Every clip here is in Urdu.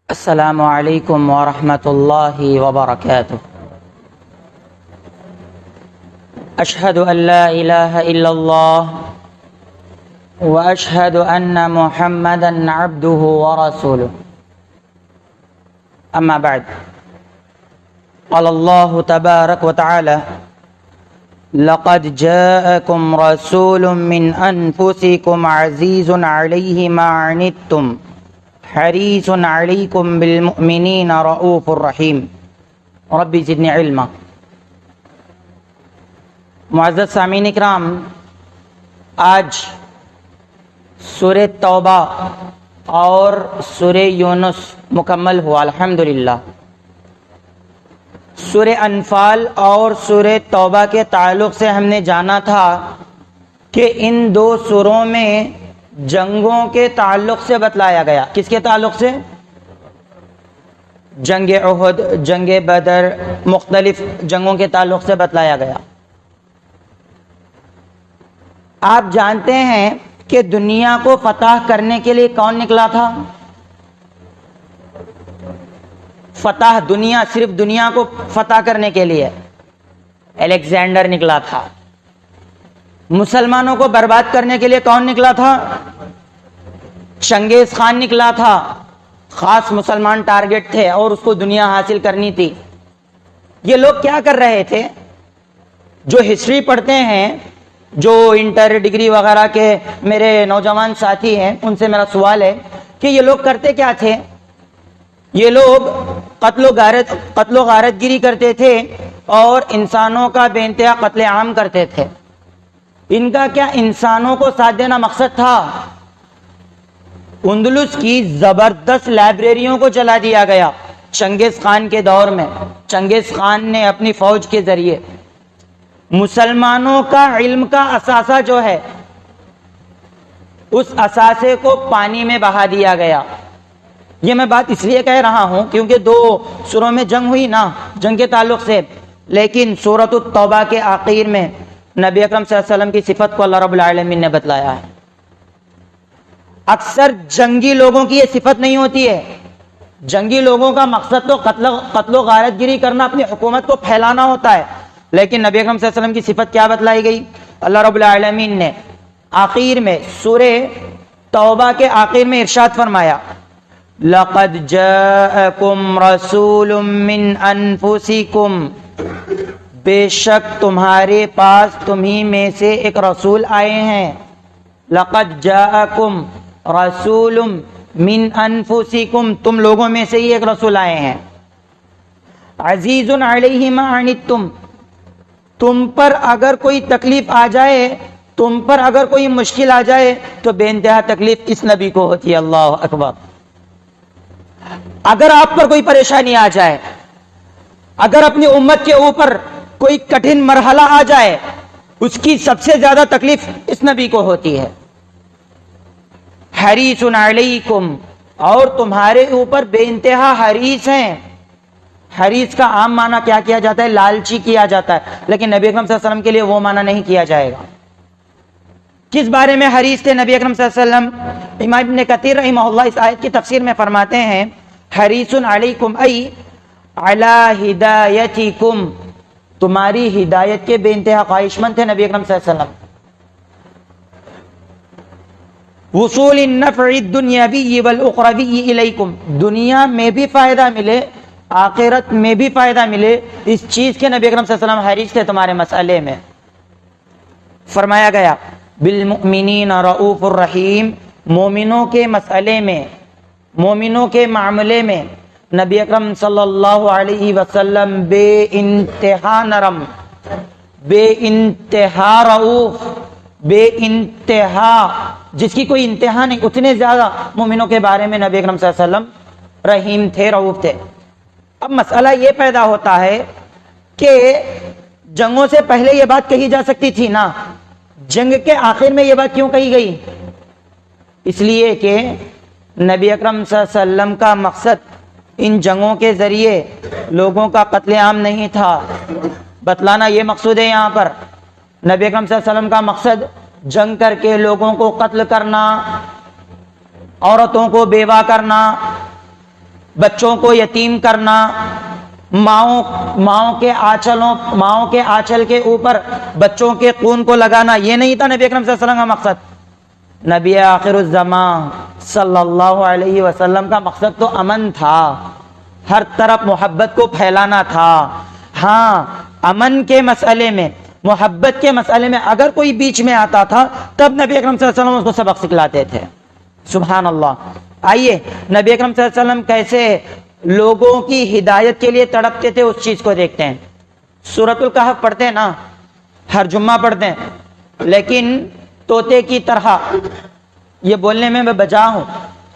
السلام علیکم ورحمۃ اللہ وبرکاتہ۔ اشہد ان لا الہ الا اللہ واشہد ان محمدا عبدہ ورسولہ، اما بعد، قال اللہ تبارک وتعالی: لقد جاءکم رسول من انفسکم عزیز علیہ ما عنتم حریص علیکم بالمؤمنین رؤوف الرحیم۔ رب زدنی علما۔ معزز سامعین اکرام، آج سورہ توبہ اور سورہ یونس مکمل ہوا الحمدللہ۔ سورہ انفال اور سورہ توبہ کے تعلق سے ہم نے جانا تھا کہ ان دو سوروں میں جنگوں کے تعلق سے بتلایا گیا۔ کس کے تعلق سے؟ جنگ احد، جنگ بدر، مختلف جنگوں کے تعلق سے بتلایا گیا۔ آپ جانتے ہیں کہ دنیا کو فتح کرنے کے لیے کون نکلا تھا؟ فتح دنیا، صرف دنیا کو فتح کرنے کے لیے الیگزینڈر نکلا تھا۔ مسلمانوں کو برباد کرنے کے لیے کون نکلا تھا؟ چنگیز خان نکلا تھا۔ خاص مسلمان ٹارگٹ تھے اور اس کو دنیا حاصل کرنی تھی۔ یہ لوگ کیا کر رہے تھے؟ جو ہسٹری پڑھتے ہیں، جو انٹر ڈگری وغیرہ کے میرے نوجوان ساتھی ہیں، ان سے میرا سوال ہے کہ یہ لوگ کرتے کیا تھے؟ یہ لوگ قتل و غارت گیری کرتے تھے اور انسانوں کا بے انتہا قتل عام کرتے تھے۔ ان کا کیا انسانوں کو ساتھ دینا مقصد تھا؟ اندلس کی زبردست لائبریریوں کو جلا دیا گیا چنگیز خان کے دور میں۔ چنگیز خان نے اپنی فوج کے ذریعے مسلمانوں کا علم کا اثاثہ جو ہے، اس اثاثے کو پانی میں بہا دیا گیا۔ یہ میں بات اس لیے کہہ رہا ہوں کیونکہ دو سوروں میں جنگ ہوئی نا، جنگ کے تعلق سے، لیکن سورۃ التوبہ کے آخر میں نبی اکرم صلی اللہ علیہ وسلم کی صفت کو اللہ رب العالمین نے بتلایا ہے۔ اکثر جنگی لوگوں کی یہ صفت نہیں ہوتی ہے۔ جنگی لوگوں کا مقصد تو قتل و غارت گیری کرنا، اپنی حکومت کو پھیلانا ہوتا ہے، لیکن نبی اکرم صلی اللہ علیہ وسلم کی صفت کیا بتلائی گئی؟ اللہ رب العالمین نے آخر میں سورہ توبہ کے آخر میں ارشاد فرمایا: لقد جاءکم رسول من انفسکم، بے شک تمہارے پاس تمہیں میں سے ایک رسول آئے ہیں۔ لقد جاءکم رسول من انفسکم، تم لوگوں میں سے ہی ایک رسول آئے ہیں۔ عزیز علیہ ما عنتم، تم پر اگر کوئی تکلیف آ جائے، تم پر اگر کوئی مشکل آ جائے تو بے انتہا تکلیف اس نبی کو ہوتی ہے۔ اللہ اکبر۔ اگر آپ پر کوئی پریشانی آ جائے، اگر اپنی امت کے اوپر کوئی کٹھن مرحلہ آ جائے، اس کی سب سے زیادہ تکلیف اس نبی کو ہوتی ہے۔ حریص علیکم، اور تمہارے اوپر بے انتہا حریص ہیں۔ حریص کا عام معنی کیا کیا جاتا ہے؟ لالچی کیا جاتا ہے، لیکن نبی اکرم صلی اللہ علیہ وسلم کے لیے وہ معنی نہیں کیا جائے گا۔ کس بارے میں حریص تھے نبی اکرم صلی اللہ علیہ وسلم؟ امام ابن کثیر رحمہ اللہ اس آیت کی تفسیر میں فرماتے ہیں: حریص علیکم ای علی ہدایتکم، تمہاری ہدایت کے بے انتہا خواہش مند تھے نبی اکرم صلی اللہ علیہ وسلم۔ وصول النفع الدنیوی والاخروی الیکم، دنیا میں بھی فائدہ ملے، آخرت میں بھی فائدہ ملے، اس چیز کے نبی اکرم صلی اللہ علیہ وسلم حریص تھے تمہارے مسئلے میں۔ فرمایا گیا بالمؤمنین رؤوف الرحیم، مومنوں کے مسئلے میں، مومنوں کے معاملے میں نبی اکرم صلی اللہ علیہ وسلم بے انتہا نرم، بے انتہا رؤوف، بے انتہا، جس کی کوئی انتہا نہیں، اتنے زیادہ مومنوں کے بارے میں نبی اکرم صلی اللہ علیہ وسلم رحیم تھے، رؤوف تھے۔ اب مسئلہ یہ پیدا ہوتا ہے کہ جنگوں سے پہلے یہ بات کہی جا سکتی تھی نا، جنگ کے آخر میں یہ بات کیوں کہی گئی؟ اس لیے کہ نبی اکرم صلی اللہ علیہ وسلم کا مقصد ان جنگوں کے ذریعے لوگوں کا قتل عام نہیں تھا، بتلانا یہ مقصود ہے یہاں پر۔ نبی اکرم صلی اللہ علیہ وسلم کا مقصد جنگ کر کے لوگوں کو قتل کرنا، عورتوں کو بیوہ کرنا، بچوں کو یتیم کرنا، ماؤں کے آنچل کے اوپر بچوں کے خون کو لگانا، یہ نہیں تھا نبی اکرم صلی اللہ علیہ وسلم کا مقصد۔ نبی آخر الزمان صلی اللہ علیہ وسلم کا مقصد تو امن تھا، ہر طرف محبت کو پھیلانا تھا۔ ہاں، امن کے مسئلے میں، محبت کے مسئلے میں اگر کوئی بیچ میں آتا تھا تب نبی اکرم صلی اللہ علیہ وسلم اس کو سبق سکھلاتے تھے۔ سبحان اللہ۔ آئیے نبی اکرم صلی اللہ علیہ وسلم کیسے لوگوں کی ہدایت کے لیے تڑپتے تھے اس چیز کو دیکھتے ہیں۔ سورۃ الکہف پڑھتے ہیں نا، ہر جمعہ پڑھتے ہیں، لیکن طوطے کی طرح، یہ بولنے میں بجا ہوں،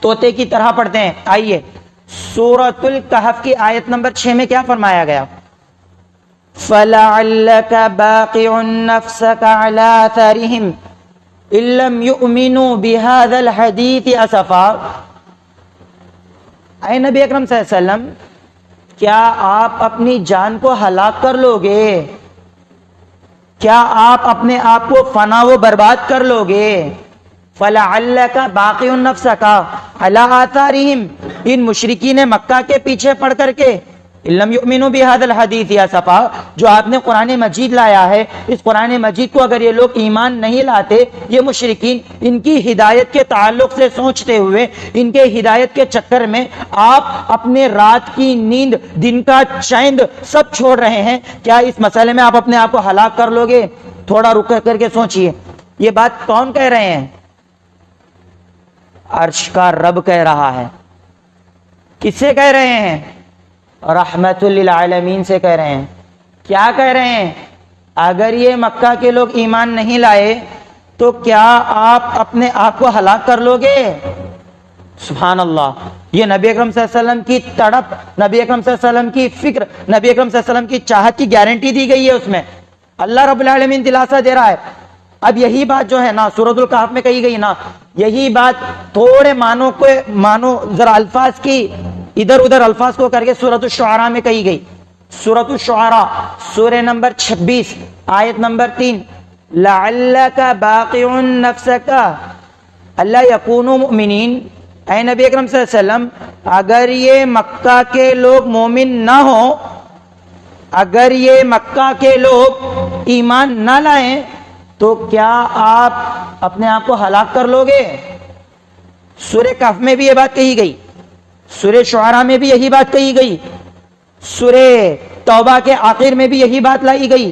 طوطے کی طرح پڑھتے ہیں۔ آئیے سورۃ الکہف کی آیت نمبر 6 میں کیا فرمایا گیا؟ فَلَعَلَّكَ بَاقِعٌ نَفْسَكَ عَلَىٰ آثَارِهِمْ إِن لَّمْ يُؤْمِنُوا بِهَٰذَا الْحَدِيثِ أَسَفًا۔ اے نبی اکرم صلی اللہ علیہ وسلم، کیا آپ اپنی جان کو ہلاک کر لو گے؟ کیا آپ اپنے آپ کو فنا و برباد کر لو گے؟ فَلَعَلَّكَ بَاقِعٌ نَفْسَكَ عَلَىٰ آثَارِهِمْ، ان مشرکین مکہ کے پیچھے پڑ کر کے، إِن لَّمْ يُؤْمِنُوا بِهَٰذَا الْحَدِيثِ أَسَفًا، جو آپ نے قرآن مجید لایا ہے، اس قرآن مجید کو اگر یہ لوگ ایمان نہیں لاتے، یہ مشرکین ان کی ہدایت کے تعلق سے سوچتے ہوئے، ان کے ہدایت کے چکر میں آپ اپنے رات کی نیند، دن کا چیند سب چھوڑ رہے ہیں، کیا اس مسئلے میں آپ اپنے آپ کو ہلاک کر لو گے؟ تھوڑا رک کر کے سوچئے، یہ بات کون کہہ رہے ہیں؟ عرش کا رب کہہ رہا ہے۔ کس سے کہہ رہے ہیں؟ رحمت للعالمین سے کہہ رہے ہیں۔ کیا کہہ رہے ہیں؟ اگر یہ مکہ کے لوگ ایمان نہیں لائے تو کیا آپ اپنے آپ کو ہلاک کر لو گے؟ سبحان اللہ۔ یہ نبی اکرم صلی اللہ علیہ وسلم کی تڑپ، نبی اکرم صلی اللہ علیہ وسلم کی فکر، نبی اکرم صلی اللہ علیہ وسلم کی چاہت کی گارنٹی دی گئی ہے اس میں۔ اللہ رب العالمین دلاسا دے رہا ہے۔ اب یہی بات جو ہے نا سورۃ الکہف میں کہی گئی نا، یہی بات تھوڑے مانو ذرا الفاظ کی ادھر ادھر الفاظ کو کر کے سورۃ الشعراء میں کہی گئی۔ سورۃ الشعراء سورہ نمبر 26 آیت نمبر 3، لعلک باقع نفسک الا یکونوا مؤمنین۔ اے نبی اکرم صلی اللہ علیہ وسلم، اگر یہ مکہ کے لوگ مومن نہ ہوں، اگر یہ مکہ کے لوگ ایمان نہ لائیں تو کیا آپ اپنے آپ کو ہلاک کر لو گے؟ سورہ کہف میں بھی یہ بات کہی گئی، سورہ شعراء میں بھی یہی بات کہی گئی، سورہ توبہ کے آخر میں بھی یہی بات لائی گئی۔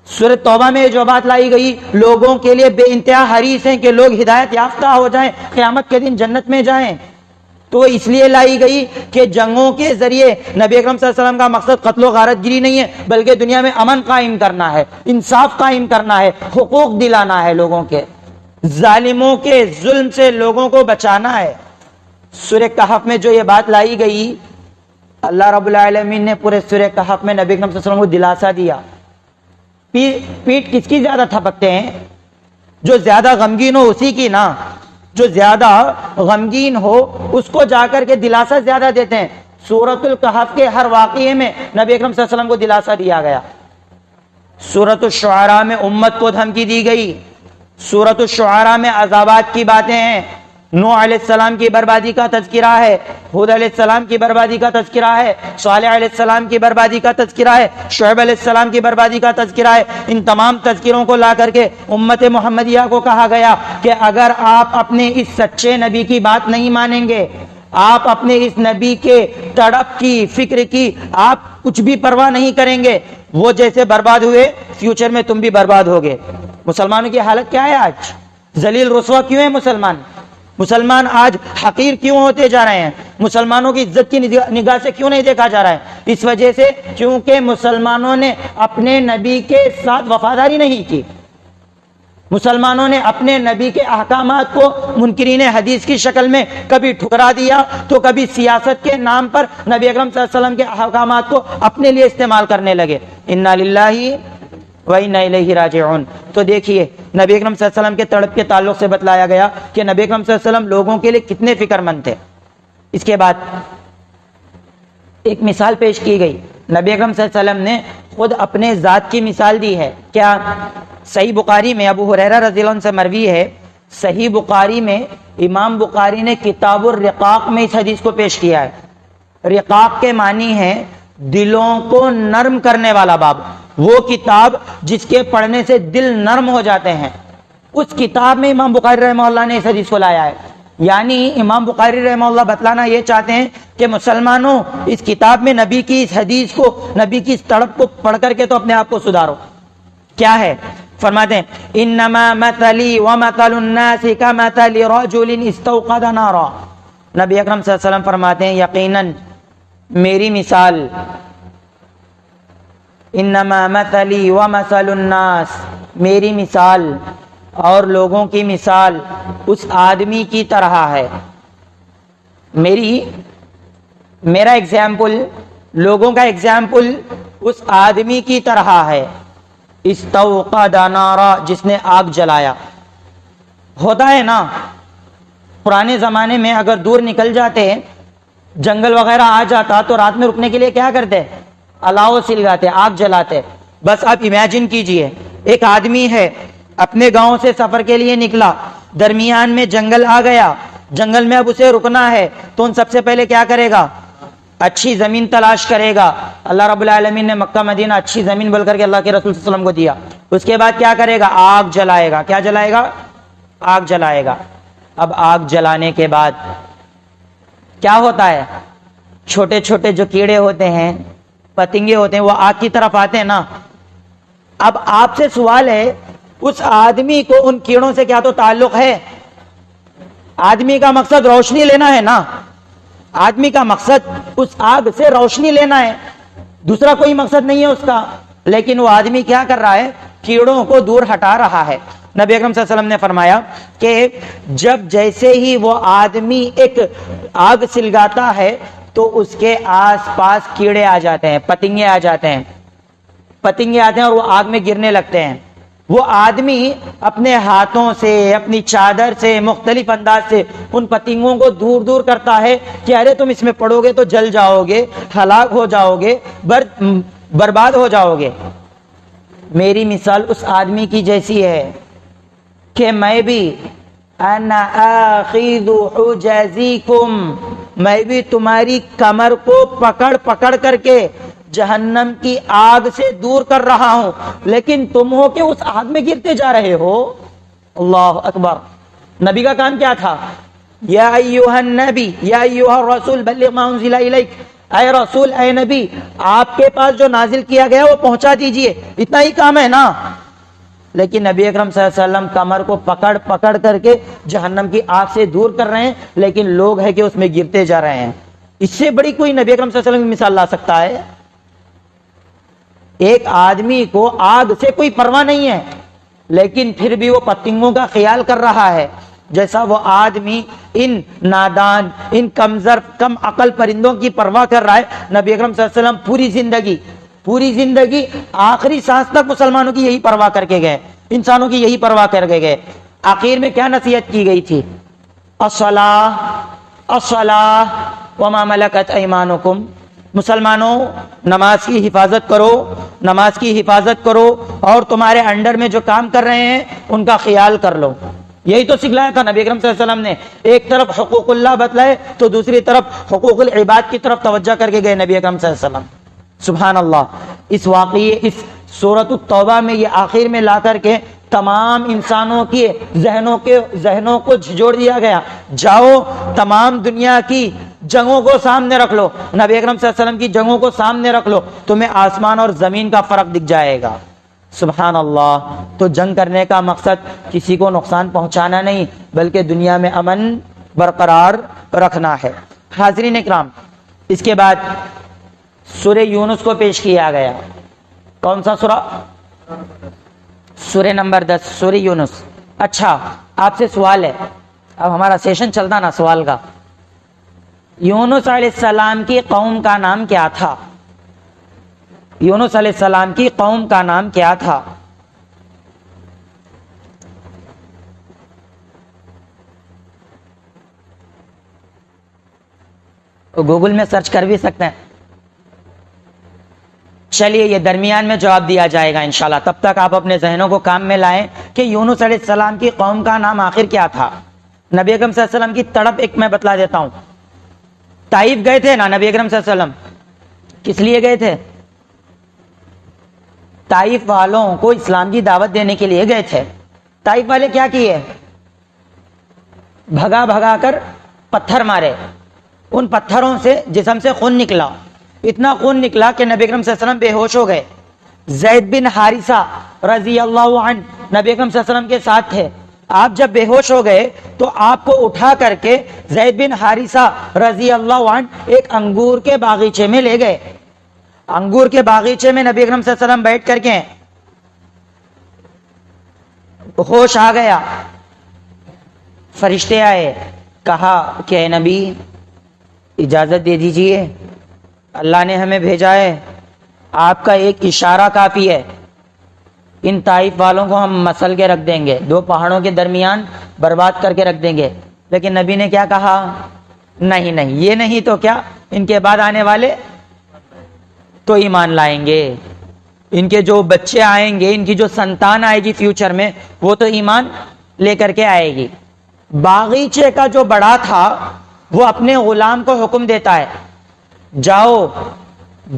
سورہ توبہ میں جو بات لائی گئی لوگوں کے لیے بے انتہا حریص ہیں کہ لوگ ہدایت یافتہ ہو جائیں، قیامت کے دن جنت میں جائیں، تو اس لیے لائی گئی کہ جنگوں کے ذریعے نبی اکرم صلی اللہ علیہ وسلم کا مقصد قتل و غارت گیری نہیں ہے، بلکہ دنیا میں امن قائم کرنا ہے، انصاف قائم کرنا ہے، حقوق دلانا ہے لوگوں کے، ظالموں کے ظلم سے لوگوں کو بچانا ہے۔ سورہ کہف میں جو یہ بات لائی گئی، اللہ رب العالمین نے پورے سورہ کہف میں نبی اکرم صلی اللہ علیہ وسلم کو دلاسا دیا۔ پیٹ کس کی زیادہ تھپکتے ہیں؟ جو زیادہ غمگین ہو اسی کی نا، جو زیادہ غمگین ہو اس کو جا کر کے دلاسا زیادہ دیتے ہیں۔ سورۃ الکہف کے ہر واقعے میں نبی اکرم صلی اللہ علیہ وسلم کو دلاسا دیا گیا۔ سورۃ الشعراء میں امت کو دھمکی دی گئی، سورۃ الشعراء میں عذابات کی باتیں ہیں، نوح علیہ السلام کی بربادی کا تذکرہ ہے، ہود علیہ السلام کی بربادی کا تذکرہ ہے، صالح علیہ السلام کی بربادی کا تذکرہ ہے، شعیب علیہ السلام کی بربادی کا تذکرہ ہے۔ ان تمام تذکروں کو لا کر کے امت محمدیہ کو کہا گیا کہ اگر آپ اپنے اس سچے نبی کی بات نہیں مانیں گے، آپ اپنے اس نبی کے تڑپ کی، فکر کی آپ کچھ بھی پرواہ نہیں کریں گے، وہ جیسے برباد ہوئے فیوچر میں تم بھی برباد ہوگے۔ مسلمانوں کی حالت کیا ہے آج؟ ذلیل رسوا کیوں ہے مسلمان آج حقیر کیوں ہوتے جا رہے ہیں؟ مسلمانوں کی عزت کی نگاہ سے کیوں نہیں دیکھا جا رہا ہے؟ اس وجہ سے کیونکہ مسلمانوں نے اپنے نبی کے ساتھ وفاداری نہیں کی، مسلمانوں نے اپنے نبی کے احکامات کو منکرین حدیث کی شکل میں کبھی ٹھکرا دیا تو کبھی سیاست کے نام پر نبی اکرم صلی اللہ علیہ وسلم کے احکامات کو اپنے لیے استعمال کرنے لگے۔ انا للہ وَإِنَّا إِلَيْهِ رَاجِعُونَ۔ تو دیکھیے نبی اکرم صلی اللہ علیہ وسلم کے تڑپ کے تعلق سے بتلایا گیا کہ نبی اکرم صلی اللہ علیہ وسلم لوگوں کے لیے کتنے فکر مند تھے۔ اس کے بعد ایک مثال پیش کی گئی، نبی اکرم صلی اللہ علیہ وسلم نے خود اپنے ذات کی مثال دی ہے۔ کیا؟ صحیح بخاری میں ابو ہریرہ رضی اللہ عنہ سے مروی ہے، صحیح بخاری میں امام بخاری نے کتاب الرقاق میں اس حدیث کو پیش کیا ہے۔ رقاق کے معنی ہے دلوں کو نرم کرنے والا باب، وہ کتاب جس کے پڑھنے سے دل نرم ہو جاتے ہیں، اس کتاب میں امام بخاری رحمہ اللہ نے اس حدیث کو لایا ہے۔ یعنی امام بخاری رحمہ اللہ بتلانا یہ چاہتے ہیں کہ مسلمانوں اس کتاب میں نبی کی اس حدیث کو، نبی کی اس تڑپ کو پڑھ کر کے تو اپنے آپ کو سدھارو۔ کیا ہے؟ فرماتے ہیں انما مثلی ومثل الناس کمثل رجل استوقد نارا، نبی اکرم صلی اللہ علیہ وسلم فرماتے ہیں یقیناً میری مثال، انما مثلی ومثل الناس، میری مثال اور لوگوں کی مثال اس آدمی کی طرح ہے، میرا ایگزامپل، لوگوں کا ایگزامپل اس آدمی کی طرح ہے، استوقد نارا، جس نے آگ جلایا۔ ہوتا ہے نا پرانے زمانے میں اگر دور نکل جاتے، جنگل وغیرہ آ جاتا تو رات میں رکنے کے لیے کیا کرتے؟ الاؤ سلگاتے، آگ جلاتے۔ بس آپ امیجن کیجئے ایک آدمی ہے اپنے گاؤں سے سفر کے لیے نکلا، درمیان میں جنگل آ گیا، جنگل میں اب اسے رکنا ہے تو ان سب سے پہلے کیا کرے گا؟ اچھی زمین تلاش کرے گا۔ اللہ رب العالمین نے مکہ مدینہ اچھی زمین بول کر کے اللہ کے رسول صلی اللہ علیہ وسلم کو دیا۔ اس کے بعد کیا کرے گا؟ آگ جلائے گا۔ کیا جلائے گا؟ آگ جلائے گا۔ اب آگ جلانے کے بعد کیا ہوتا ہے؟ چھوٹے چھوٹے جو کیڑے ہوتے ہیں، پتنگے ہوتے ہیں، وہ آگ کی طرف آتے ہیں نا۔ اب آپ سے سوال ہے اس آدمی کو ان کیڑوں سے کیا تو تعلق ہے؟ آدمی کا مقصد روشنی لینا ہے نا، آدمی کا مقصد اس آگ سے روشنی لینا ہے، دوسرا کوئی مقصد نہیں ہے اس کا، لیکن وہ آدمی کیا کر رہا ہے؟ کیڑوں کو دور ہٹا رہا ہے۔ نبی اکرم صلی اللہ علیہ وسلم نے فرمایا کہ جب جیسے ہی وہ آدمی ایک آگ سلگاتا ہے تو اس کے آس پاس کیڑے آ جاتے ہیں، پتنگے آ جاتے ہیں، پتنگے آتے ہیں اور وہ آگ میں گرنے لگتے ہیں۔ وہ آدمی اپنے ہاتھوں سے، اپنی چادر سے، مختلف انداز سے ان پتنگوں کو دور دور کرتا ہے کہ ارے تم اس میں پڑو گے تو جل جاؤ گے، ہلاک ہو جاؤ گے، برباد ہو جاؤ گے۔ میری مثال اس آدمی کی جیسی ہے کہ میں بھی انا آخذ حجزکم، میں بھی تمہاری کمر کو پکڑ پکڑ کر کے جہنم کی آگ سے دور کر رہا ہوں، لیکن تم ہو کہ اس آگ میں گرتے جا رہے ہو۔ اللہ اکبر۔ نبی کا کام کیا تھا؟ یا ایھا النبی یا ایھا الرسول بلغ ما انزل الیک، اے رسول، اے نبی، آپ کے پاس جو نازل کیا گیا وہ پہنچا دیجئے، اتنا ہی کام ہے نا۔ لیکن نبی اکرم صلی اللہ علیہ وسلم کمر کو پکڑ پکڑ کر کے جہنم کی آگ سے دور کر رہے ہیں، لیکن لوگ ہیں کہ اس میں گرتے جا رہے ہیں۔ اس سے بڑی کوئی نبی اکرم صلی اللہ علیہ وسلم کی مثال لا سکتا ہے؟ ایک آدمی کو آگ سے کوئی پرواہ نہیں ہے، لیکن پھر بھی وہ پتنگوں کا خیال کر رہا ہے، جیسا وہ آدمی ان نادان، ان کم عقل پرندوں کی پرواہ کر رہا ہے۔ نبی اکرم صلی اللہ علیہ وسلم پوری زندگی آخری سانس تک مسلمانوں کی یہی پرواہ کر کے گئے، انسانوں کی یہی پرواہ کر کے گئے۔ آخر میں کیا نصیحت کی گئی تھی؟ الصلاۃ وما ملکت ایمانکم، مسلمانوں نماز کی حفاظت کرو، نماز کی حفاظت کرو، اور تمہارے انڈر میں جو کام کر رہے ہیں ان کا خیال کر لو۔ یہی تو سکھلایا تھا نبی اکرم صلی اللہ علیہ وسلم نے۔ ایک طرف حقوق اللہ بتلائے تو دوسری طرف حقوق العباد کی طرف توجہ کر کے گئے نبی اکرم صلی اللہ علیہ وسلم۔ سبحان اللہ۔ اس واقعے، اس سورۃ التوبہ میں یہ آخر میں لا کر کے تمام انسانوں کے ذہنوں کو جھجوڑ دیا گیا۔ جاؤ تمام دنیا کی جنگوں کو سامنے رکھ لو، نبی اکرم صلی اللہ علیہ وسلم کی جنگوں کو سامنے رکھ لو، تمہیں آسمان اور زمین کا فرق دکھ جائے گا۔ سبحان اللہ۔ تو جنگ کرنے کا مقصد کسی کو نقصان پہنچانا نہیں، بلکہ دنیا میں امن برقرار رکھنا ہے۔ حاضرین اکرام، اس کے بعد سورہ یونس کو پیش کیا گیا۔ کون سا سورہ؟ سورہ نمبر 10، سورہ یونس۔ اچھا، آپ سے سوال ہے، اب ہمارا سیشن چلتا نا سوال کا۔ یونس علیہ السلام کی قوم کا نام کیا تھا؟ یونس علیہ السلام کی قوم کا نام کیا تھا؟ گوگل میں سرچ کر بھی سکتے ہیں۔ چلیے یہ درمیان میں جواب دیا جائے گا انشاءاللہ، تب تک آپ اپنے ذہنوں کو کام میں لائیں کہ یونس علیہ السلام کی قوم کا نام آخر کیا تھا۔ نبی اکرم صلی اللہ علیہ وسلم کی تڑپ ایک میں بتلا دیتا ہوں۔ طائف گئے تھے نا نبی اکرم صلی اللہ علیہ وسلم، کس لیے گئے تھے؟ طائف والوں کو اسلام کی دعوت دینے کے لیے گئے تھے۔ طائف والے کیا کیے؟ بھگا بھگا کر پتھر مارے، ان پتھروں سے جسم سے خون نکلا، اتنا خون نکلا کہ نبی اکرم صلی اللہ علیہ وسلم بے ہوش ہو گئے۔ زید بن حارثہ رضی اللہ عنہ نبی اکرم صلی اللہ علیہ وسلم کے ساتھ تھے، آپ جب بے ہوش ہو گئے تو آپ کو اٹھا کر کے زید بن حارثہ رضی اللہ عنہ ایک انگور کے باغیچے میں لے گئے۔ انگور کے باغیچے میں نبی اکرم صلی اللہ علیہ وسلم بیٹھ کر کے ہوش آ گیا، فرشتے آئے، کہا کہ اے نبی اجازت دے دیجئے، اللہ نے ہمیں بھیجا ہے، آپ کا ایک اشارہ کافی ہے، ان طائف والوں کو ہم مسل کے رکھ دیں گے، دو پہاڑوں کے درمیان برباد کر کے رکھ دیں گے۔ لیکن نبی نے کیا کہا؟ نہیں نہیں، یہ نہیں تو کیا، ان کے بعد آنے والے تو ایمان لائیں گے، ان کے جو بچے آئیں گے، ان کی جو سنتان آئے گی فیوچر میں، وہ تو ایمان لے کر کے آئے گی۔ باغیچے کا جو بڑا تھا وہ اپنے غلام کو حکم دیتا ہے، جاؤ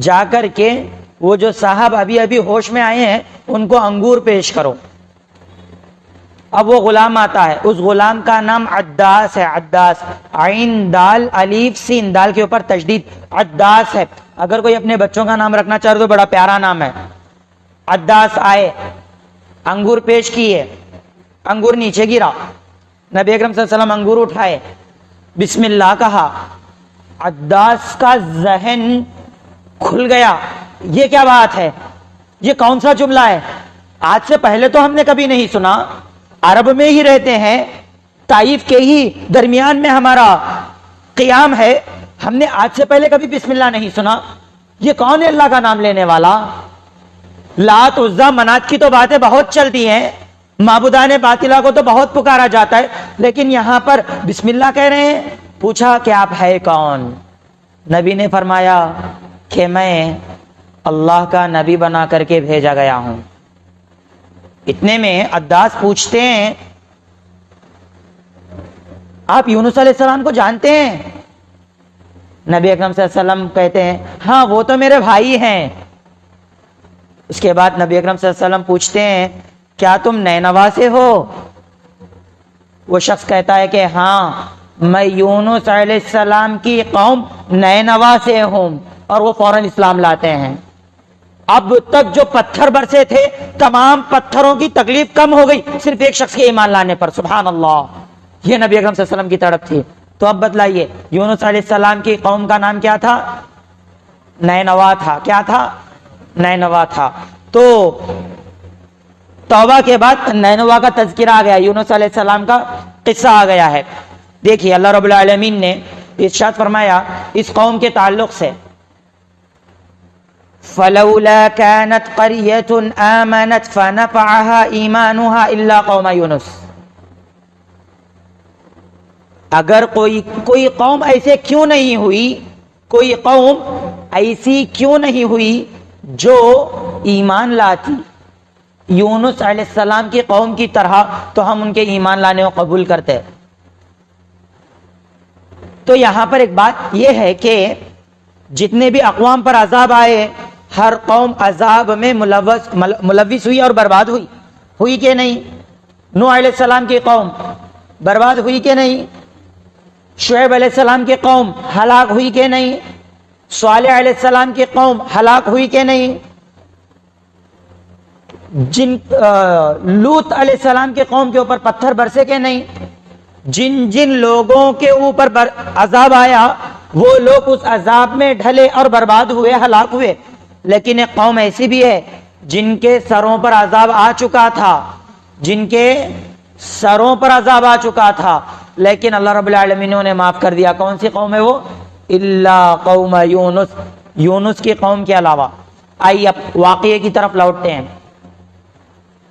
جا کر کے وہ جو صاحب ابھی ہوش میں آئے ہیں ان کو انگور پیش کرو۔ اب وہ غلام آتا ہے، اس غلام کا نام عداس ہے، عداس، عین دال الف سین، دال کے اوپر تشدید، عداس ہے۔ اگر کوئی اپنے بچوں کا نام رکھنا چاہے تو بڑا پیارا نام ہے۔ عداس آئے، انگور پیش کیے، انگور نیچے گرا، نبی اکرم صلی اللہ علیہ وسلم انگور اٹھائے، بسم اللہ کہا، عداس کا ذہن کھل گیا، یہ کیا بات ہے، یہ کون سا جملہ ہے، آج سے پہلے تو ہم نے کبھی نہیں سنا، عرب میں ہی رہتے ہیں، طائف کے ہی درمیان میں ہمارا قیام ہے، ہم نے آج سے پہلے کبھی بسم اللہ نہیں سنا، یہ کون ہے اللہ کا نام لینے والا؟ لات عزا منات کی تو باتیں بہت چلتی ہیں، معبودان باطلہ کو تو بہت پکارا جاتا ہے، لیکن یہاں پر بسم اللہ کہہ رہے ہیں۔ پوچھا کہ آپ ہے کون؟ نبی نے فرمایا کہ میں اللہ کا نبی بنا کر کے بھیجا گیا ہوں۔ اتنے میں عداس پوچھتے ہیں آپ یونس علیہ السلام کو جانتے ہیں؟ نبی اکرم صلی اللہ علیہ وسلم کہتے ہیں ہاں وہ تو میرے بھائی ہیں۔ اس کے بعد نبی اکرم صلی اللہ علیہ وسلم پوچھتے ہیں کیا تم نینوا سے ہو؟ وہ شخص کہتا ہے کہ ہاں میں یونس علیہ السلام کی قوم نینوا سے ہوں، اور وہ فوراً اسلام لاتے ہیں۔ اب تک جو پتھر برسے تھے تمام پتھروں کی تکلیف کم ہو گئی صرف ایک شخص کے ایمان لانے پر، سبحان اللہ، یہ نبی اکرم صلی اللہ علیہ وسلم کی تڑپ تھی۔ تو اب بتلائیے یونس علیہ السلام کی قوم کا نام کیا تھا؟ نینوا تھا۔ کیا تھا؟ نینوا تھا۔ تو توبہ کے بعد نینوا کا تذکرہ آ گیا، یونس علیہ السلام کا قصہ آ گیا ہے۔ دیکھیے اللہ رب العالمین نے ارشاد فرمایا اس قوم کے تعلق سے، فَلَوْلَا كَانَتْ قَرْيَةٌ آمَنَتْ فَنَفَعَهَا إِيمَانُهَا إِلَّا قَوْمَ یونس، اگر کوئی قوم ایسے کیوں نہیں ہوئی، کوئی قوم ایسی کیوں نہیں ہوئی جو ایمان لاتی یونس علیہ السلام کی قوم کی طرح، تو ہم ان کے ایمان لانے کو قبول کرتے۔ تو یہاں پر ایک بات یہ ہے کہ جتنے بھی اقوام پر عذاب آئے ہر قوم عذاب میں ملوث ہوئی اور برباد ہوئی کہ نہیں؟ نوح علیہ السلام کی قوم برباد ہوئی کہ نہیں؟ شعیب علیہ السلام کی قوم ہلاک ہوئی کہ نہیں؟ صالح علیہ السلام کی قوم ہلاک ہوئی کہ نہیں؟ لوط علیہ السلام کی قوم کے اوپر پتھر برسے کہ نہیں؟ جن لوگوں کے اوپر عذاب آیا وہ لوگ اس عذاب میں ڈھلے اور برباد ہوئے، ہلاک ہوئے۔ لیکن ایک قوم ایسی بھی ہے جن کے سروں پر عذاب آ چکا تھا، جن کے سروں پر عذاب آ چکا تھا لیکن اللہ رب العالمین نے انہیں معاف کر دیا۔ کون سی قوم ہے وہ؟ الا قوم یونس، یونس کی قوم کے علاوہ۔ آئیے اب واقعے کی طرف لوٹتے ہیں۔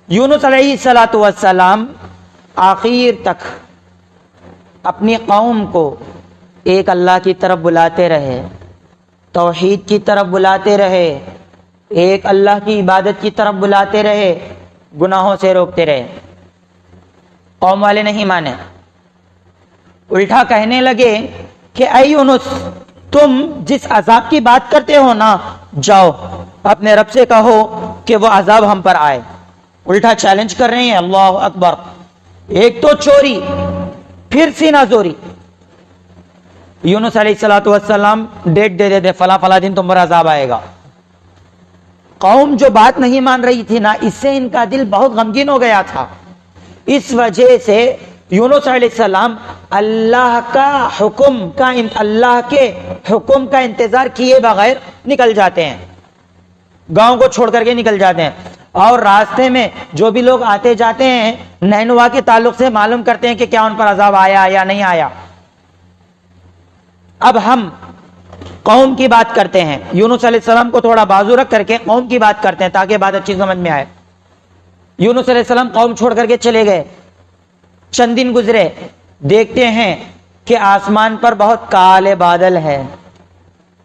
یونس علیہ الصلوۃ والسلام آخر تک اپنی قوم کو ایک اللہ کی طرف بلاتے رہے، توحید کی طرف بلاتے رہے، ایک اللہ کی عبادت کی طرف بلاتے رہے، گناہوں سے روکتے رہے۔ قوم والے نہیں مانے، الٹا کہنے لگے کہ اے یونس تم جس عذاب کی بات کرتے ہو نا، جاؤ اپنے رب سے کہو کہ وہ عذاب ہم پر آئے۔ الٹا چیلنج کر رہے ہیں، اللہ اکبر۔ ایک تو چوری، پھر سینہ زوری۔ یونس علیہ السلام ڈیٹ دے دیتے، فلاں فلاں دن تم پر عذاب آئے گا۔ قوم جو بات نہیں مان رہی تھی نا، اس سے ان کا دل بہت غمگین ہو گیا تھا۔ اس وجہ سے یونس علیہ السلام اللہ کے حکم کا انتظار کیے بغیر نکل جاتے ہیں، گاؤں کو چھوڑ کر کے نکل جاتے ہیں، اور راستے میں جو بھی لوگ آتے جاتے ہیں نینوا کے تعلق سے معلوم کرتے ہیں کہ کیا ان پر عذاب آیا یا نہیں آیا۔ اب ہم قوم کی بات کرتے ہیں، یونس علیہ السلام کو تھوڑا بازو رکھ کر کے قوم کی بات کرتے ہیں تاکہ بات اچھی سمجھ میں آئے۔ یونس علیہ السلام قوم چھوڑ کر کے چلے گئے، چند دن گزرے، دیکھتے ہیں کہ آسمان پر بہت کالے بادل ہیں۔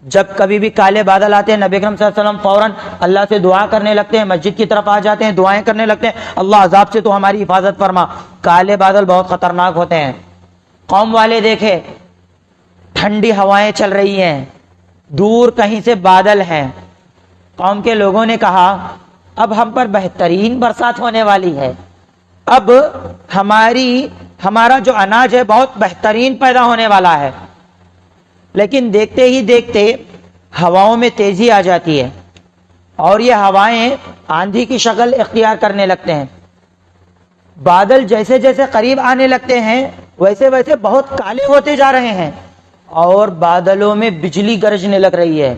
جب کبھی بھی کالے بادل آتے ہیں، نبی اکرم صلی اللہ علیہ وسلم فوراً اللہ سے دعا کرنے لگتے ہیں، مسجد کی طرف آ جاتے ہیں، دعائیں کرنے لگتے ہیں، اللہ عذاب سے تو ہماری حفاظت فرما۔ کالے بادل بہت خطرناک ہوتے ہیں۔ قوم والے دیکھے ٹھنڈی ہوائیں چل رہی ہیں، دور کہیں سے بادل ہیں۔ قوم کے لوگوں نے کہا اب ہم پر بہترین برسات ہونے والی ہے، اب ہمارا جو اناج ہے بہت بہترین پیدا ہونے والا ہے۔ لیکن دیکھتے ہی دیکھتے ہواؤں میں تیزی آ جاتی ہے، اور یہ ہوائیں آندھی کی شکل اختیار کرنے لگتے ہیں۔ بادل جیسے جیسے قریب آنے لگتے ہیں ویسے ویسے بہت کالے ہوتے جا رہے ہیں، اور بادلوں میں بجلی گرجنے لگ رہی ہے۔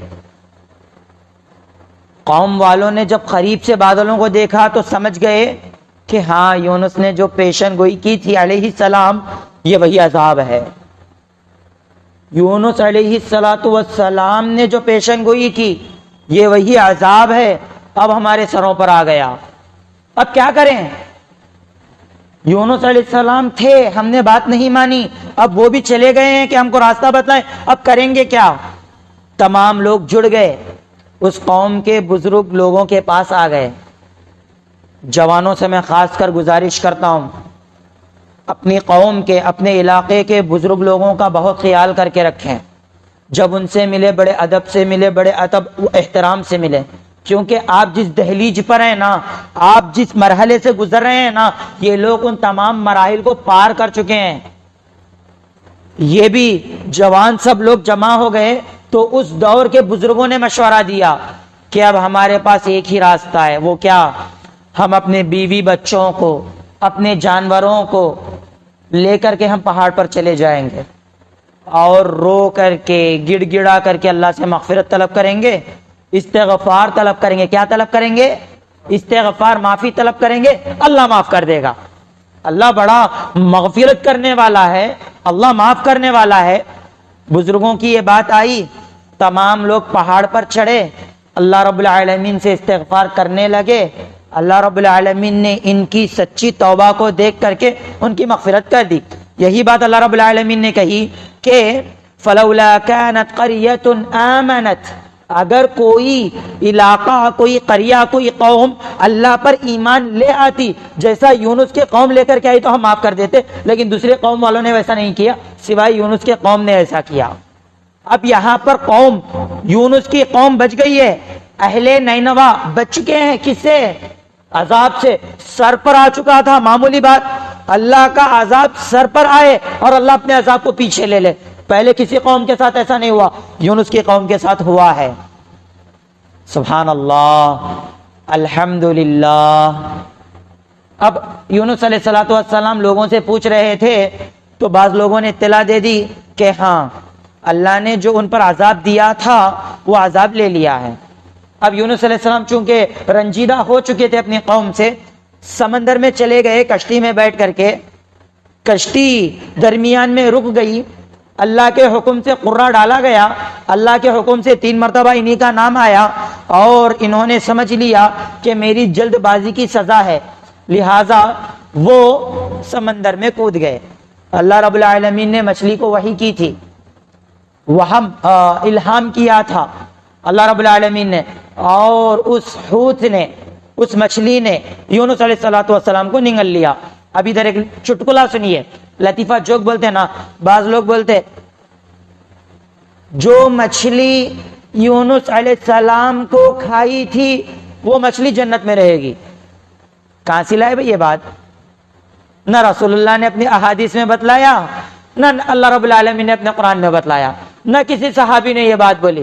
قوم والوں نے جب قریب سے بادلوں کو دیکھا تو سمجھ گئے کہ ہاں، یونس نے جو پیشن گوئی کی تھی علیہ السلام، یہ وہی عذاب ہے۔ یونس علیہ السلام نے جو پیشن گوئی کی، یہ وہی عذاب ہے، اب ہمارے سروں پر آ گیا۔ اب کیا کریں؟ یونس علیہ السلام تھے، ہم نے بات نہیں مانی، اب وہ بھی چلے گئے ہیں کہ ہم کو راستہ بتلائیں، اب کریں گے کیا؟ تمام لوگ جڑ گئے، اس قوم کے بزرگ لوگوں کے پاس آ گئے۔ جوانوں سے میں خاص کر گزارش کرتا ہوں، اپنی قوم کے، اپنے علاقے کے بزرگ لوگوں کا بہت خیال کر کے رکھیں۔ جب ان سے ملے بڑے ادب سے ملے، بڑے ادب و احترام سے ملے، کیونکہ آپ جس دہلیج پر ہیں نا، آپ جس مرحلے سے گزر رہے ہیں نا، یہ لوگ ان تمام مراحل کو پار کر چکے ہیں۔ یہ بھی جوان سب لوگ جمع ہو گئے تو اس دور کے بزرگوں نے مشورہ دیا کہ اب ہمارے پاس ایک ہی راستہ ہے۔ وہ کیا؟ ہم اپنے بیوی بچوں کو، اپنے جانوروں کو لے کر کے ہم پہاڑ پر چلے جائیں گے، اور رو کر کے، گڑ گڑا کر کے اللہ سے مغفرت طلب کریں گے، استغفار طلب کریں گے۔ کیا طلب کریں گے؟ استغفار، معافی طلب کریں گے، اللہ معاف کر دے گا۔ اللہ بڑا مغفرت کرنے والا ہے، اللہ معاف کرنے والا ہے۔ بزرگوں کی یہ بات آئی، تمام لوگ پہاڑ پر چڑھے، اللہ رب العالمین سے استغفار کرنے لگے۔ اللہ رب العالمین نے ان کی سچی توبہ کو دیکھ کر کے ان کی مغفرت کر دی۔ یہی بات اللہ رب العالمین نے کہی کہ فَلَوْلَا كَانَتْ قَرْيَةٌ آمَنَتْ، اگر کوئی علاقہ، کوئی قریہ، کوئی قوم اللہ پر ایمان لے آتی جیسا یونس کے قوم لے کر کے آئی تو ہم معاف کر دیتے، لیکن دوسرے قوم والوں نے ویسا نہیں کیا، سوائے یونس کے قوم نے ایسا کیا۔ اب یہاں پر قوم، یونس کی قوم بچ گئی ہے، اہل نینوا بچ چکے ہیں۔ کس سے؟ عذاب سے۔ سر پر آ چکا تھا، معمولی بات، اللہ کا عذاب سر پر آئے اور اللہ اپنے عذاب کو پیچھے لے لے۔ پہلے کسی قوم کے ساتھ ایسا نہیں ہوا، یونس کی قوم کے ساتھ ہوا ہے۔ سبحان اللہ، الحمدللہ۔ اب یونس علیہ السلام لوگوں سے پوچھ رہے تھے تو بعض لوگوں نے اطلاع دے دی کہ ہاں، اللہ نے جو ان پر عذاب دیا تھا وہ عذاب لے لیا ہے۔ اب یونس علیہ السلام چونکہ رنجیدہ ہو چکے تھے اپنی قوم سے، سمندر میں چلے گئے کشتی میں بیٹھ کر کے۔ کشتی درمیان میں رک گئی، اللہ کے حکم سے قرہ ڈالا گیا، اللہ کے حکم سے 3 مرتبہ انہی کا نام آیا، اور انہوں نے سمجھ لیا کہ میری جلد بازی کی سزا ہے، لہٰذا وہ سمندر میں کود گئے۔ اللہ رب العالمین نے مچھلی کو وحی کی تھی، وہم الہام کیا تھا اللہ رب العالمین نے، اور اس حوت نے، اس مچھلی نے یونس علیہ السلام کو نگل لیا۔ اب ادھر ایک چٹکلا سنیے، لطیفہ جوک بولتے ہیں نا، بعض لوگ بولتے جو مچھلی یونس علیہ السلام کو کھائی تھی وہ مچھلی جنت میں رہے گی. کہاں سے لائے بھائی یہ بات؟ نہ رسول اللہ نے اپنی احادیث میں بتلایا، نہ اللہ رب العالمین نے اپنے قرآن میں بتلایا، نہ کسی صحابی نے یہ بات بولی.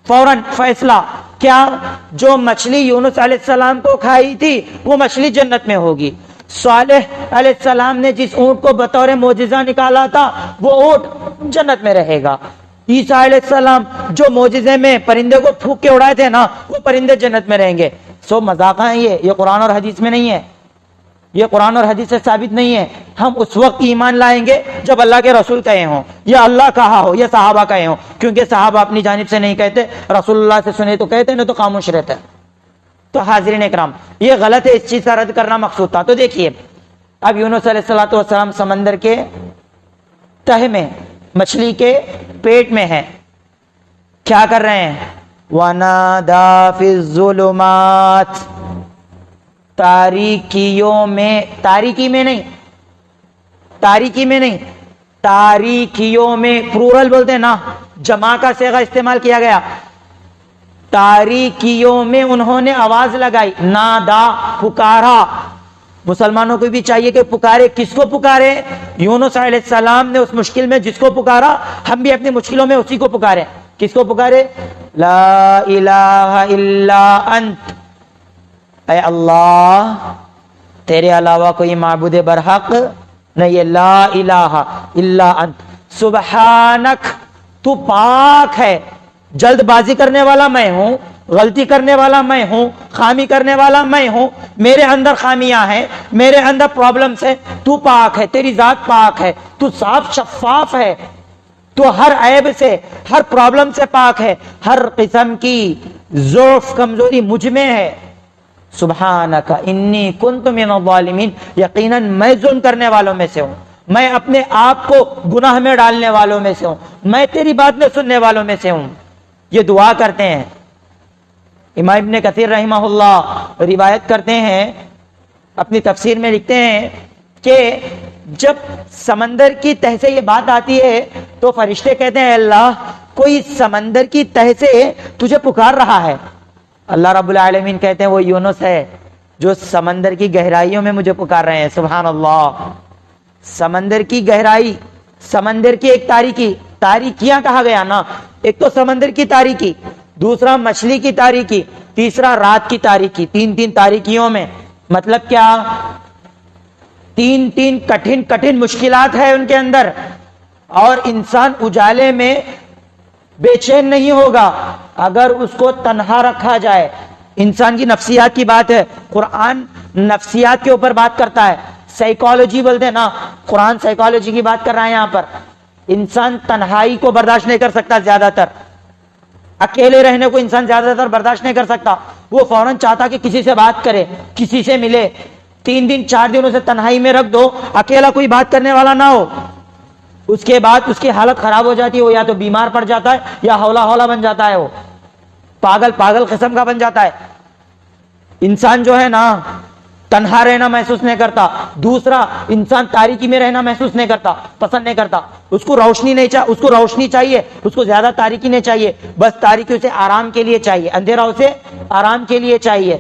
فوراً فیصلہ کیا؟ جو مچھلی یونس علیہ السلام کو کھائی تھی وہ مچھلی جنت میں ہوگی. صالح علیہ السلام نے جس اونٹ کو بطور معجزہ نکالا تھا وہ اونٹ جنت میں رہے گا. عیسیٰ علیہ السلام جو معجزے میں پرندے کو پھونک کے اڑائے تھے نا، وہ پرندے جنت میں رہیں گے. سو مذاق ہے یہ قرآن اور حدیث میں نہیں ہے، یہ قرآن اور حدیث سے ثابت نہیں ہے. ہم اس وقت ایمان لائیں گے جب اللہ کے رسول کہے ہوں، یا اللہ کہا ہو، یا صحابہ کہے ہوں. کیونکہ صحابہ اپنی جانب سے نہیں کہتے، رسول اللہ سے سنے تو کہتے، نہیں تو خاموش رہتے. تو حاضرین اکرام، یہ غلط ہے، اس چیز کا رد کرنا مقصود تھا. تو دیکھیے اب یونس علیہ السلام سمندر کے تہ میں، مچھلی کے پیٹ میں ہے. کیا کر رہے ہیں؟ وَنَادَى فِي الظُّلُمَاتِ، تاریکیوں میں، تاریکی میں نہیں، تاریکیوں میں پلورل بولتے ہیں نا، جمع کا صیغہ استعمال کیا گیا. تاریکیوں میں انہوں نے آواز لگائی، نادا، پکارا. مسلمانوں کو بھی چاہیے کہ پکارے. کس کو پکارے؟ یونس علیہ السلام نے اس مشکل میں جس کو پکارا، ہم بھی اپنی مشکلوں میں اسی کو پکارے. کس کو پکارے؟ لا الہ الا انت، اے اللہ تیرے علاوہ کوئی معبود برحق نہیں ہے. لا الہ الا انت سبحانک، تو پاک ہے. جلد بازی کرنے والا میں ہوں، غلطی کرنے والا میں ہوں، خامی کرنے والا میں ہوں. میرے اندر خامیاں ہیں، میرے اندر پرابلمز ہیں. تو پاک ہے، تیری ذات پاک ہے، تو صاف شفاف ہے، تو ہر عیب سے، ہر پرابلم سے پاک ہے. ہر قسم کی ضعف، کمزوری مجھ میں ہے. سبحانک انی کنت من الظالمین، یقیناً میں ظلم کرنے والوں میں سے ہوں، میں اپنے آپ کو گناہ میں ڈالنے والوں میں سے ہوں، میں تیری بات میں سننے والوں میں سے ہوں. یہ دعا کرتے ہیں. امام ابن کثیر رحمہ اللہ روایت کرتے ہیں، اپنی تفسیر میں لکھتے ہیں کہ جب سمندر کی تہ سے یہ بات آتی ہے تو فرشتے کہتے ہیں اللہ کوئی سمندر کی تہ سے تجھے پکار رہا ہے. اللہ رب العالمین کہتے ہیں وہ یونس ہے جو سمندر کی گہرائیوں میں مجھے پکار رہے ہیں. سبحان اللہ. سمندر کی گہرائی، سمندر کی ایک تاریکی، تاریکیاں کہا گیا نا، ایک تو سمندر کی تاریکی، دوسرا مچھلی کی تاریکی، تیسرا رات کی تاریکی. تین تاریکیوں میں مطلب کیا؟ تین کٹھن مشکلات ہے ان کے اندر، اور انسان اجالے میں بے چین نہیں ہوگا اگر اس کو تنہا رکھا جائے. انسان کی نفسیات کی بات ہے، قرآن نفسیات کے اوپر بات کرتا ہے. سائیکالوجی بولتے ہیں نا، قرآن سائیکالوجی کی بات کر رہا ہے یہاں پر. انسان تنہائی کو برداشت نہیں کر سکتا، زیادہ تر اکیلے رہنے کو انسان زیادہ تر برداشت نہیں کر سکتا. وہ فوراً چاہتا کہ کسی سے بات کرے، کسی سے ملے. 3 دن 4 دن اسے تنہائی میں رکھ دو، اکیلا کوئی بات کرنے والا نہ ہو، اس کے بعد اس کی حالت خراب ہو جاتی ہے. وہ یا تو بیمار پڑ جاتا ہے یا ہولا بن جاتا ہے، وہ پاگل قسم کا بن جاتا ہے. انسان جو ہے نا تنہا رہنا محسوس نہیں کرتا. دوسرا انسان تاریکی میں رہنا محسوس نہیں کرتا، پسند نہیں کرتا. اس کو روشنی نہیں چاہیے، اس کو روشنی چاہیے، اس کو زیادہ تاریکی نہیں چاہیے. بس تاریکی اسے آرام کے لیے چاہیے، اندھیرا اسے آرام کے لیے چاہیے.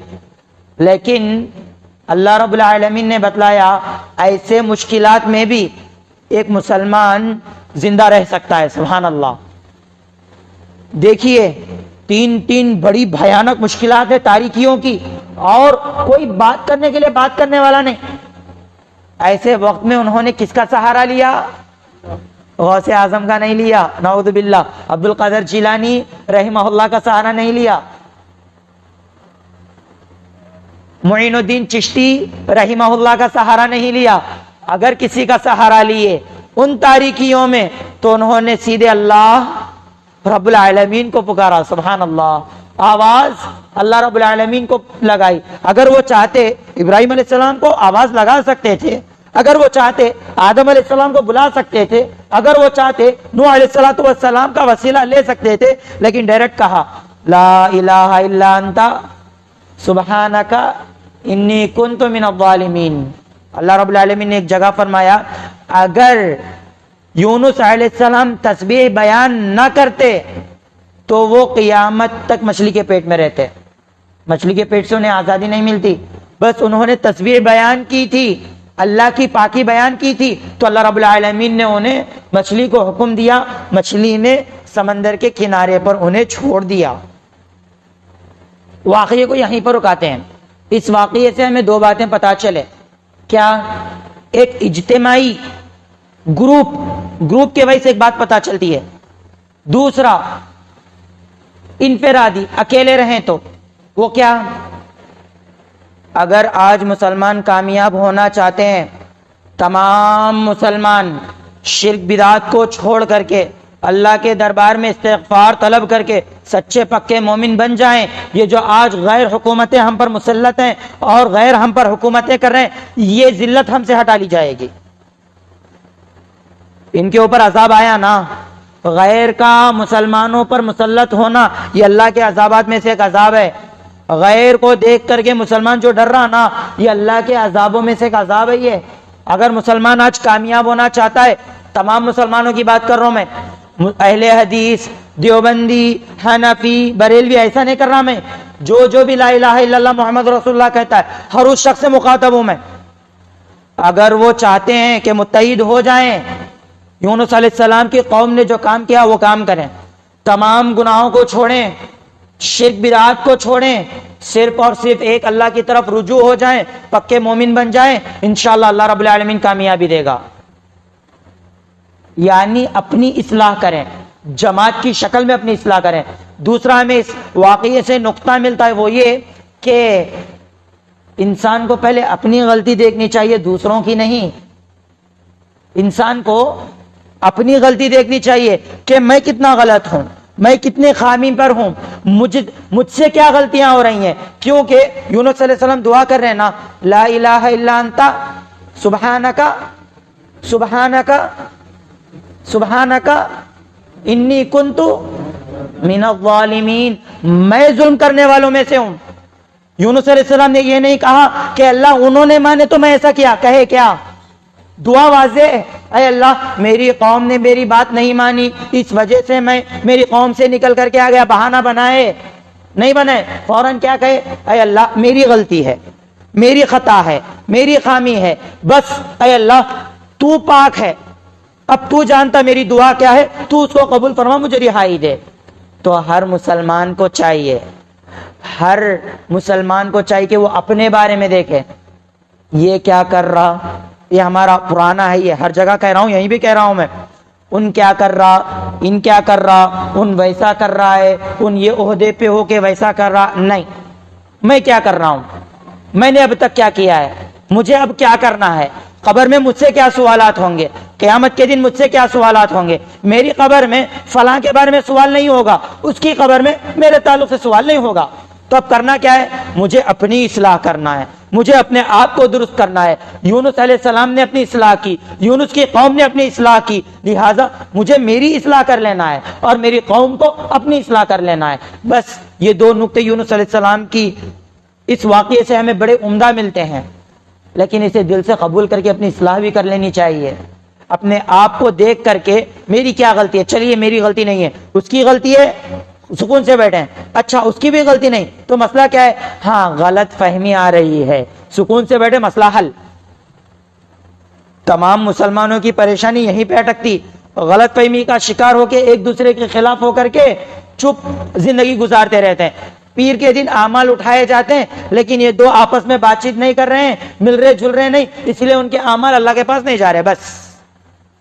لیکن اللہ رب العالمین نے بتلایا ایسے مشکلات میں بھی ایک مسلمان زندہ رہ سکتا ہے. سبحان اللہ. دیکھیے 3 بڑی بھیانک مشکلات ہے تاریکیوں کی، اور کوئی بات کرنے کے لیے بات کرنے والا نہیں. ایسے وقت میں انہوں نے کس کا سہارا لیا؟ غوث اعظم کا نہیں لیا، نعوذ باللہ. عبد القادر جیلانی رحمہ اللہ کا سہارا نہیں لیا، معین الدین چشتی رحمہ اللہ کا سہارا نہیں لیا. اگر کسی کا سہارا لیے ان تاریکیوں میں تو انہوں نے سیدھے اللہ رب العالمین کو پکارا. سبحان اللہ. آواز اللہ رب العالمین کو لگائی. اگر وہ چاہتے ابراہیم علیہ السلام کو آواز لگا سکتے تھے، اگر وہ چاہتے آدم علیہ السلام کو بلا سکتے تھے، اگر وہ چاہتے نوح علیہ السلام کا وسیلہ لے سکتے تھے، لیکن ڈائریکٹ کہا لا الہ الا انت سبحانک انی کنت من الظالمین. اللہ رب العالمین نے ایک جگہ فرمایا اگر یونس علیہ السلام تسبیح بیان نہ کرتے تو وہ قیامت تک مچھلی کے پیٹ میں رہتے. مچھلی کے پیٹ سے انہیں آزادی نہیں ملتی. بس انہوں نے تسبیح بیان کی تھی, اللہ کی پاکی بیان کی تھی, تو اللہ رب العالمین نے انہیں مچھلی کو حکم دیا, مچھلی نے سمندر کے کنارے پر انہیں چھوڑ دیا. واقعے کو یہیں پر رکاتے ہیں. اس واقعے سے ہمیں دو باتیں پتہ چلے. کیا؟ ایک اجتماعی گروپ کے وجہ سے ایک بات پتہ چلتی ہے. دوسرا انفرادی, اکیلے رہیں تو وہ کیا؟ اگر آج مسلمان کامیاب ہونا چاہتے ہیں, تمام مسلمان شرک بدعات کو چھوڑ کر کے اللہ کے دربار میں استغفار طلب کر کے سچے پکے مومن بن جائیں. یہ جو آج غیر حکومتیں ہم پر مسلط ہیں اور غیر ہم پر حکومتیں کر رہے ہیں, یہ ذلت ہم سے ہٹا لی جائے گی. ان کے اوپر عذاب آیا نا, غیر کا مسلمانوں پر مسلط ہونا یہ اللہ کے عذابات میں سے ایک عذاب ہے. غیر کو دیکھ کر کے مسلمان جو ڈر رہا نا, یہ اللہ کے عذابوں میں سے ایک عذاب ہے. یہ اگر مسلمان آج کامیاب ہونا چاہتا ہے, تمام مسلمانوں کی بات کر رہا ہوں میں, اہل حدیث, دیوبندی, حنفی, بریلوی, ایسا نہیں کر رہا میں, جو بھی لا الہ الا اللہ محمد رسول اللہ کہتا ہے, ہر اس شخص سے مخاطب ہوں میں. اگر وہ چاہتے ہیں کہ متحد ہو جائیں, یونس علیہ السلام کی قوم نے جو کام کیا وہ کام کریں, تمام گناہوں کو چھوڑیں, شرک بدعات کو چھوڑیں, صرف اور صرف ایک اللہ کی طرف رجوع ہو جائیں, پکے مومن بن جائیں, انشاءاللہ اللہ رب العالمین کامیابی دے گا. یعنی اپنی اصلاح کریں, جماعت کی شکل میں اپنی اصلاح کریں. دوسرا ہمیں اس واقعے سے نقطہ ملتا ہے وہ یہ کہ انسان کو پہلے اپنی غلطی دیکھنی چاہیے, دوسروں کی نہیں. انسان کو اپنی غلطی دیکھنی چاہیے کہ میں کتنا غلط ہوں, میں کتنے خامی پر ہوں, مجھ سے کیا غلطیاں ہو رہی ہیں. کیونکہ یونس علیہ السلام دعا کر رہے ہیں نا, لا الہ الا انت سبحانک سبحانک سبحانک انی کنت من الظالمین, میں ظلم کرنے والوں میں سے ہوں. یونس علیہ السلام نے یہ نہیں کہا کہ اللہ انہوں نے مانے تو میں ایسا کیا, کہے کیا؟ دعا واضح, اے اللہ میری قوم نے میری بات نہیں مانی, اس وجہ سے میں میری قوم سے نکل کر کے آ گیا. بہانہ بنائے نہیں بنائے, فوراً کیا کہے, اے اللہ میری غلطی ہے, میری خطا ہے, میری خامی ہے, بس اے اللہ تو پاک ہے, اب تو جانتا میری دعا کیا ہے, تو اس کو قبول فرما, مجھے رہائی دے. تو ہر مسلمان کو چاہیے, ہر مسلمان کو چاہیے کہ وہ اپنے بارے میں دیکھے, یہ کیا کر رہا, یہ ہمارا پرانا ہے, یہ ہر جگہ کہہ رہا ہوں, یہیں بھی کہہ رہا ہوں میں, ان کیا کر رہا, ان کیا کر رہا, ان ویسا کر رہا ہے, ان یہ عہدے پہ ہو کے ویسا کر رہا نہیں. میں کیا کر رہا ہوں, میں نے اب تک کیا کیا ہے, مجھے اب کیا کرنا ہے, قبر میں مجھ سے کیا سوالات ہوں گے, قیامت کے دن مجھ سے کیا سوالات ہوں گے. میری قبر میں فلاں کے بارے میں سوال نہیں ہوگا, اس کی قبر میں میرے تعلق سے سوال نہیں ہوگا. تو اب کرنا کیا ہے, مجھے اپنی اصلاح کرنا ہے, مجھے اپنے آپ کو درست کرنا ہے. یونس علیہ السلام نے اپنی اصلاح کی, یونس کی قوم نے اپنی اصلاح کی, لہٰذا مجھے میری اصلاح کر لینا ہے اور میری قوم کو اپنی اصلاح کر لینا ہے. بس یہ دو نقطے یونس علیہ السلام کی اس واقعے سے ہمیں بڑے عمدہ ملتے ہیں, لیکن اسے دل سے قبول کر کے اپنی اصلاح بھی کر لینی چاہیے. اپنے آپ کو دیکھ کر کے میری کیا غلطی ہے, چلیے میری غلطی نہیں ہے, اس کی غلطی ہے, سکون سے بیٹھیں. اچھا اس کی بھی غلطی نہیں, تو مسئلہ کیا ہے, ہاں غلط فہمی آ رہی ہے, سکون سے بیٹھے, مسئلہ حل. تمام مسلمانوں کی پریشانی یہیں پہ اٹکتی, غلط فہمی کا شکار ہو کے ایک دوسرے کے خلاف ہو کر کے چپ زندگی گزارتے رہتے ہیں. پیر کے دن اعمال اٹھائے جاتے ہیں, لیکن یہ دو آپس میں بات چیت نہیں کر رہے ہیں, مل رہے جل رہے نہیں, اس لیے ان کے اعمال اللہ کے پاس نہیں جا رہے, بس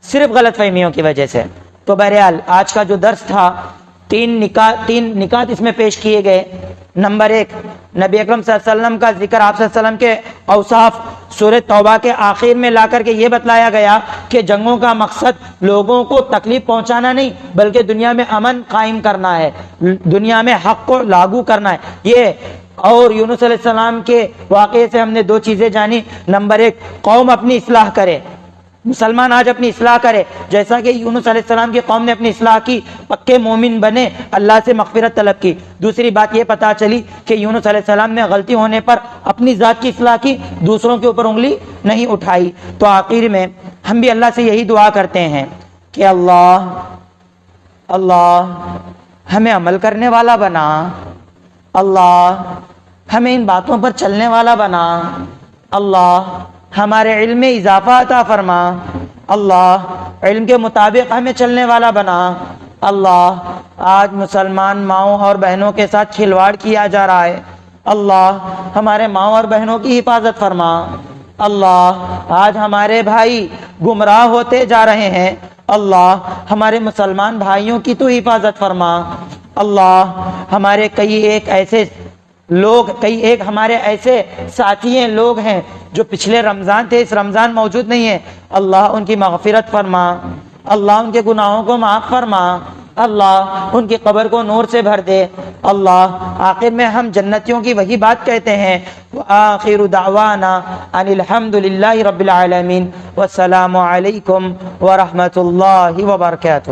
صرف غلط فہمیوں کی وجہ سے. تو بہرحال آج کا جو درس تھا, تین نکات اس میں پیش کیے گئے. نمبر 1, نبی اکرم صلی اللہ علیہ وسلم کا ذکر, آپ صلی اللہ علیہ وسلم کے اوصاف سورہ توبہ کے آخر میں لا کر کے یہ بتلایا گیا کہ جنگوں کا مقصد لوگوں کو تکلیف پہنچانا نہیں, بلکہ دنیا میں امن قائم کرنا ہے, دنیا میں حق کو لاگو کرنا ہے. یہ اور یونس علیہ السلام کے واقعے سے ہم نے دو چیزیں جانی. نمبر 1, قوم اپنی اصلاح کرے, مسلمان آج اپنی اصلاح کرے, جیسا کہ یونس علیہ السلام کی قوم نے اپنی اصلاح کی, پکے مومن بنے, اللہ سے مغفرت طلب کی. دوسری بات یہ پتہ چلی کہ یونس علیہ السلام نے غلطی ہونے پر اپنی ذات کی اصلاح کی, دوسروں کے اوپر انگلی نہیں اٹھائی. تو آخر میں ہم بھی اللہ سے یہی دعا کرتے ہیں کہ اللہ ہمیں عمل کرنے والا بنا، اللہ ہمیں ان باتوں پر چلنے والا بنا، اللہ ہمارے علم میں اضافہ عطا فرما، اللہ علم کے مطابق ہمیں چلنے والا بنا۔ اللہ آج مسلمان ماؤں اور بہنوں کے ساتھ کھلواڑ کیا جا رہا ہے، اللہ ہمارے ماؤں اور بہنوں کی حفاظت فرما۔ اللہ آج ہمارے بھائی گمراہ ہوتے جا رہے ہیں، اللہ ہمارے مسلمان بھائیوں کی تو حفاظت فرما۔ اللہ ہمارے کئی ایک ہمارے ایسے ساتھی ہیں، لوگ ہیں جو پچھلے رمضان تھے، اس رمضان موجود نہیں ہے، اللہ ان کی مغفرت فرما، اللہ ان کے گناہوں کو معاف فرما، اللہ ان کی قبر کو نور سے بھر دے۔ اللہ آخر میں ہم جنتیوں کی وہی بات کہتے ہیں، وآخر دعوانا ان الحمد للہ رب العالمین، والسلام علیکم ورحمۃ اللہ وبرکاتہ۔